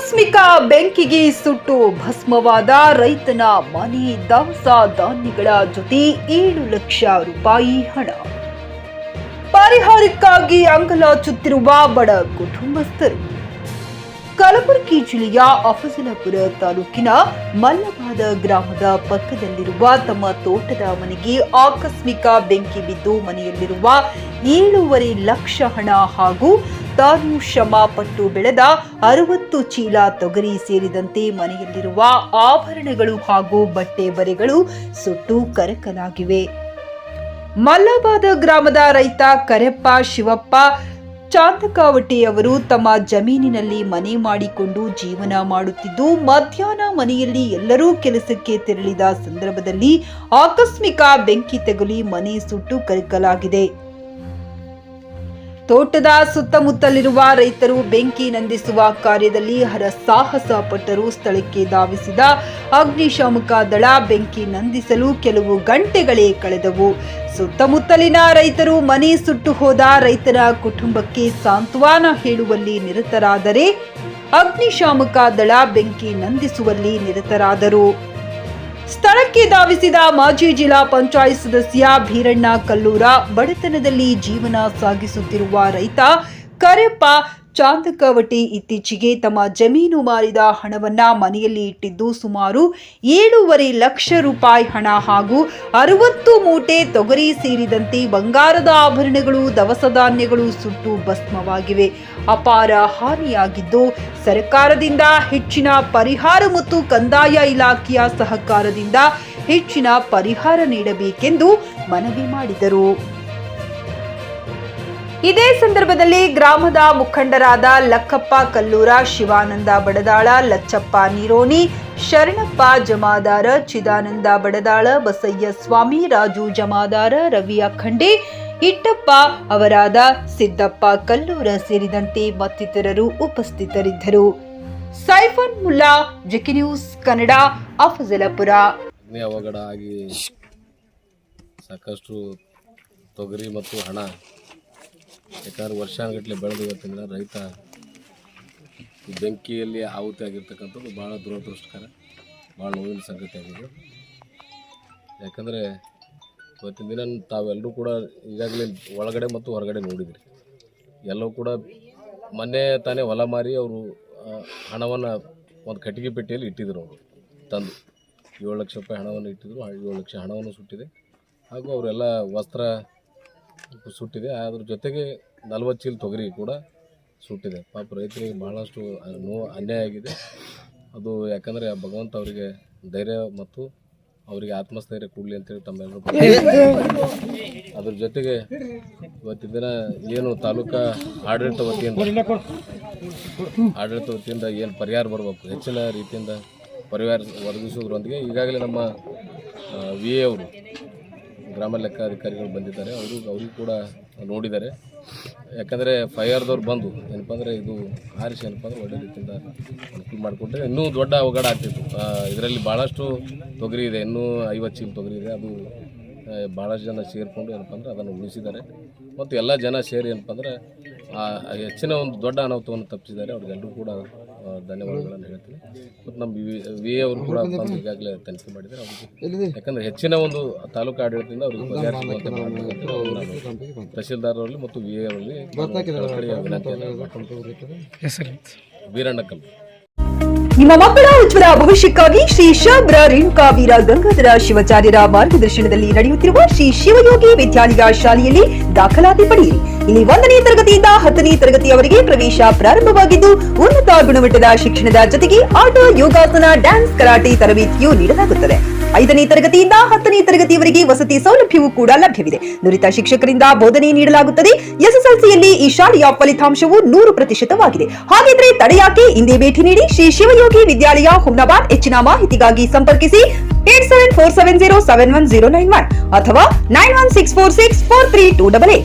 ಆಕಸ್ಮಿಕ ಬೆಂಕಿಗೆ ಸುಟ್ಟು ಭಸ್ಮವಾದ ರೈತನ ಮನೆ ದವಸ ಧಾನ್ಯಗಳ ಜೊತೆ 7 ಲಕ್ಷ ರೂಪಾಯಿ ಹಣ. ಪರಿಹಾರಕ್ಕಾಗಿ ಅಂಗಲಾಚುತ್ತಿರುವ ಬಡ ಕುಟುಂಬಸ್ಥರು. ಕಲಬುರಗಿ ಜಿಲ್ಲೆಯ ಅಫಜಲಪುರ ತಾಲೂಕಿನ ಮಲ್ಲಬಾದ ಗ್ರಾಮದ ಪಕ್ಕದಲ್ಲಿರುವ ತಮ್ಮ ತೋಟದ ಮನೆಗೆ ಆಕಸ್ಮಿಕ ಬೆಂಕಿ ಬಿದ್ದು ಮನೆಯಲ್ಲಿರುವ 7.5 ಲಕ್ಷ ಹಣ ಹಾಗೂ ತಾನು ಶ್ರಮ ಪಟ್ಟು ಬೆಳೆದ 60 ಚೀಲ ತೊಗರಿ ಸೇರಿದಂತೆ ಮನೆಯಲ್ಲಿರುವ ಆಭರಣಗಳು ಹಾಗೂ ಬಟ್ಟೆ ಬರೆಗಳು ಸುಟ್ಟು ಕರಕಲಾಗಿವೆ. ಮಲ್ಲಬಾದ ಗ್ರಾಮದ ರೈತ ಕರೆಪ್ಪ ಶಿವಪ್ಪ ಚಾಂದಕಾವಟೆ ಅವರು ತಮ್ಮ ಜಮೀನಿನಲ್ಲಿ ಮನೆ ಮಾಡಿಕೊಂಡು ಜೀವನ ಮಾಡುತ್ತಿದ್ದು, ಮಧ್ಯಾಹ್ನ ಮನೆಯಲ್ಲಿ ಎಲ್ಲರೂ ಕೆಲಸಕ್ಕೆ ತೆರಳಿದ ಸಂದರ್ಭದಲ್ಲಿ ಆಕಸ್ಮಿಕ ಬೆಂಕಿ ತಗುಲಿ ಮನೆ ಸುಟ್ಟು ಕರಕಲಾಗಿದೆ. ತೋಟದ ಸುತ್ತಮುತ್ತಲಿರುವ ರೈತರು ಬೆಂಕಿ ನಂದಿಸುವ ಕಾರ್ಯದಲ್ಲಿ ಹರಸಾಹಸ ಪಟ್ಟರು. ಸ್ಥಳಕ್ಕೆ ಧಾವಿಸಿದ ಅಗ್ನಿಶಾಮಕ ದಳ ಬೆಂಕಿ ನಂದಿಸಲು ಕೆಲವು ಗಂಟೆಗಳೇ ಕಳೆದವು. ಸುತ್ತಮುತ್ತಲಿನ ರೈತರು ಮನೆ ಸುಟ್ಟು ಹೋದ ರೈತರ ಕುಟುಂಬಕ್ಕೆ ಸಾಂತ್ವನ ಹೇಳುವಲ್ಲಿ ನಿರತರಾದರೆ ಅಗ್ನಿಶಾಮಕ ದಳ ಬೆಂಕಿ ನಂದಿಸುವಲ್ಲಿ ನಿರತರಾದರು. ಸ್ಥಳಕ್ಕೆ ಧಾವಿಸಿದ ಮಾಜಿ ಜಿಲ್ಲಾ ಪಂಚಾಯತ್ ಸದಸ್ಯ ಭೀರಣ್ಣ ಕಲ್ಲೂರ, ಬಡತನದಲ್ಲಿ ಜೀವನ ಸಾಗಿಸುತ್ತಿರುವ ರೈತ ಕರೆಪ್ಪ ಚಾಂದಕವಟಿ ಇತ್ತೀಚೆಗೆ ತಮ್ಮ ಜಮೀನು ಮಾರಿದ ಹಣವನ್ನ ಮನೆಯಲ್ಲಿ ಇಟ್ಟಿದ್ದು ಸುಮಾರು 7.5 ಲಕ್ಷ ರೂಪಾಯಿ ಹಣ ಹಾಗೂ 60 ಮೂಟೆ ತೊಗರಿ ಸೇರಿದಂತೆ ಬಂಗಾರದ ಆಭರಣಗಳು, ದವಸ ಧಾನ್ಯಗಳು ಸುಟ್ಟು ಭಸ್ಮವಾಗಿವೆ. ಅಪಾರ ಹಾನಿಯಾಗಿದ್ದು, ಸರ್ಕಾರದಿಂದ ಹೆಚ್ಚಿನ ಪರಿಹಾರ ಮತ್ತು ಕಂದಾಯ ಇಲಾಖೆಯ ಸಹಕಾರದಿಂದ ಹೆಚ್ಚಿನ ಪರಿಹಾರ ನೀಡಬೇಕೆಂದು ಮನವಿ ಮಾಡಿದರು. ಇದೇ ಸಂದರ್ಭದಲ್ಲಿ ಗ್ರಾಮದ ಮುಖಂಡರಾದ ಲಕ್ಕಪ್ಪ ಕಲ್ಲೂರ, ಶಿವಾನಂದ ಬಡದಾಳ, ಲಚ್ಚಪ್ಪ ನೀರೋನಿ, ಶರಣಪ್ಪ ಜಮಾದಾರ, ಚಿದಾನಂದ ಬಡದಾಳ, ಬಸಯ್ಯ ಸ್ವಾಮಿ, ರಾಜು ಜಮಾದಾರ, ರವಿ ಅಖಂಡೆ, ಇಟ್ಟಪ್ಪ ಅವರಾದ, ಸಿದ್ದಪ್ಪ ಕಲ್ಲೂರ ಸೇರಿದಂತೆ ಮತ್ತಿತರರು ಉಪಸ್ಥಿತರಿದ್ದರು. Saifan Mulla, GK news Kannada, Afzalpur. ಅವಘಡ ಆಗಿ ಸಾಕಷ್ಟು ತೊಗರಿ ಮತ್ತು ಹಣ ಯಾಕಂದ್ರೆ ವರ್ಷಾನುಗಟ್ಟಲೆ ಬೆಳೆದು ಇವತ್ತಿನ ರೈತ ಈ ಬೆಂಕಿಯಲ್ಲಿ ಆಹುತಿ ಆಗಿರ್ತಕ್ಕಂಥದ್ದು ಭಾಳ ದುರದೃಷ್ಟಕರ, ಭಾಳ ನೋವಿನ ಸಂಗತಿ ಆಗಿದೆ. ಯಾಕಂದರೆ ಇವತ್ತಿನ ದಿನ ತಾವೆಲ್ಲರೂ ಕೂಡ ಈಗಾಗಲೇ ಒಳಗಡೆ ಮತ್ತು ಹೊರಗಡೆ ನೋಡಿದ್ರಿ. ಎಲ್ಲವೂ ಕೂಡ ಮೊನ್ನೆ ತಾನೇ ಹೊಲ ಮಾರಿ ಅವರು ಹಣವನ್ನು ಒಂದು ಕಟ್ಟಿಗೆ ಪೆಟ್ಟಿಯಲ್ಲಿ ಇಟ್ಟಿದ್ರು. ಅವರು ತಂದು 7 ಲಕ್ಷ ರೂಪಾಯಿ ಹಣವನ್ನು ಇಟ್ಟಿದ್ರು. 7 ಲಕ್ಷ ಹಣವನ್ನು ಸುಟ್ಟಿದೆ ಹಾಗೂ ಅವರೆಲ್ಲ ವಸ್ತ್ರ ಸುಟ್ಟಿದೆ. ಅದ್ರ ಜೊತೆಗೆ 40 ಚೀಲ ತೊಗರಿ ಕೂಡ ಸುಟ್ಟಿದೆ. ಪಾಪ ರೈತರಿಗೆ ಭಾಳಷ್ಟು ಅನ್ಯಾಯ ಆಗಿದೆ. ಅದು ಯಾಕಂದರೆ ಭಗವಂತ ಅವರಿಗೆ ಧೈರ್ಯ ಮತ್ತು ಅವರಿಗೆ ಆತ್ಮಸ್ಥೈರ್ಯ ಕೊಡಲಿ ಅಂತೇಳಿ ತಮ್ಮೆಲ್ಲರೂ. ಅದ್ರ ಜೊತೆಗೆ ಇವತ್ತಿನ ದಿನ ಏನು ತಾಲೂಕಾ ಆಡಳಿತ ವತಿಯಿಂದ ಏನು ಪರಿಹಾರ ಬರಬೇಕು, ಹೆಚ್ಚಿನ ರೀತಿಯಿಂದ ಪರಿಹಾರ ಒದಗಿಸೋದ್ರೊಂದಿಗೆ ಈಗಾಗಲೇ ನಮ್ಮ ವಿ ಎ ಅವರು ಗ್ರಾಮ ಲೆಕ್ಕಾಧಿಕಾರಿಗಳು ಬಂದಿದ್ದಾರೆ. ಅವ್ರಿಗೂ ಕೂಡ ನೋಡಿದ್ದಾರೆ. ಯಾಕಂದರೆ ಫೈರ್ದವ್ರು ಬಂದು ಏನಪ್ಪ ಅಂದರೆ ಇದು ಆರಿಸಿ ಏನಪ್ಪ ಅಂದರೆ ಒಳ್ಳೆ ರೀತಿಯಿಂದ ಅನುಕೂಲ ಮಾಡಿಕೊಟ್ರೆ ಇನ್ನೂ ದೊಡ್ಡ ಅವಘಡ ಆಗ್ತಿತ್ತು. ಇದರಲ್ಲಿ ಭಾಳಷ್ಟು ತೊಗರಿ ಇದೆ, ಇನ್ನೂ 50 ಚೀಲ ತೊಗರಿ ಇದೆ. ಅದು ಭಾಳಷ್ಟು ಜನ ಸೇರಿಕೊಂಡು ಏನಪ್ಪ ಅಂದರೆ ಅದನ್ನು ಉಳಿಸಿದ್ದಾರೆ. ಮತ್ತು ಎಲ್ಲ ಜನ ಸೇರಿ ಏನಪ್ಪ ಅಂದರೆ ಹೆಚ್ಚಿನ ಒಂದು ದೊಡ್ಡ ಅನಾಹುತವನ್ನು ತಪ್ಪಿಸಿದ್ದಾರೆ. ಅವ್ರಿಗೆಲ್ಲರೂ ಕೂಡ ಧನ್ಯವಾದಗಳನ್ನು ಹೇಳ್ತೀನಿ. ಮತ್ತು ನಮ್ಮ ವಿ ಎ ಅವರು ಕೂಡ ಬಂದು ಈಗಾಗಲೇ ತನಿಖೆ ಮಾಡಿದ್ದಾರೆ. ಅವ್ರಿಗೆ ಯಾಕಂದರೆ ಹೆಚ್ಚಿನ ಒಂದು ತಾಲೂಕು ಆಡಳಿತದಿಂದ ಅವ್ರಿಗೆ ಪರಿಹರಿಸುವಂತೆ ಮಾಡಬೇಕಂತ ನಾನು ತಹಸೀಲ್ದಾರರಲ್ಲಿ ಮತ್ತು ವಿ ಎ ಅವರಲ್ಲಿ ವಿನಂತಿಯನ್ನು ಮಾಡ್ತೀನಿ. ವೀರಣ್ಣ ಕಲ್ಲು. ನಿಮ್ಮ ಮಕ್ಕಳ ಉಜ್ವಲ ಭವಿಷ್ಯಕ್ಕಾಗಿ ಶ್ರೀ ಶಬ್ರ ರೇಣುಕಾ ವೀರ ಗಂಗಾಧರ ಶಿವಾಚಾರ್ಯರ ಮಾರ್ಗದರ್ಶನದಲ್ಲಿ ನಡೆಯುತ್ತಿರುವ ಶ್ರೀ ಶಿವಯೋಗಿ ವಿದ್ಯಾಲಯ ಶಾಲೆಯಲ್ಲಿ ದಾಖಲಾತಿ ಪಡೆಯಿರಿ. ಇಲ್ಲಿ 1ನೇ ತರಗತಿಯಿಂದ 10ನೇ ತರಗತಿಯವರೆಗೆ ಪ್ರವೇಶ ಪ್ರಾರಂಭವಾಗಿದ್ದು, ಉನ್ನತ ಗುಣಮಟ್ಟದ ಶಿಕ್ಷಣದ ಜೊತೆಗೆ ಆಟ, ಯೋಗಾಸನ, ಡ್ಯಾನ್ಸ್, ಕರಾಟೆ ತರಬೇತಿಯೂ ನೀಡಲಾಗುತ್ತದೆ. 5ನೇ ತರಗತಿಯಿಂದ 10ನೇ ತರಗತಿಯವರೆಗೆ ವಸತಿ ಸೌಲಭ್ಯವೂ ಕೂಡ ಲಭ್ಯವಿದೆ. ನುರಿತ ಶಿಕ್ಷಕರಿಂದ ಬೋಧನೆ ನೀಡಲಾಗುತ್ತದೆ. ಎಸ್ಎಸ್ಎಲ್ಸಿಯಲ್ಲಿ ಈ ಶಾಲೆಯ ಫಲಿತಾಂಶವು 100%ವಾಗಿದೆ. ಹಾಗಿದ್ರೆ ತಡೆಯಾಕೆ, ಹಿಂದೆ ಭೇಟಿ ನೀಡಿ ಶ್ರೀ ಶಿವಯೋಗಿ ವಿದ್ಯಾಲಯ, ಹುಮ್ನಾಬಾದ್. ಹೆಚ್ಚಿನ ಮಾಹಿತಿಗಾಗಿ ಸಂಪರ್ಕಿಸಿ 8747071091 ಅಥವಾ 9164643288.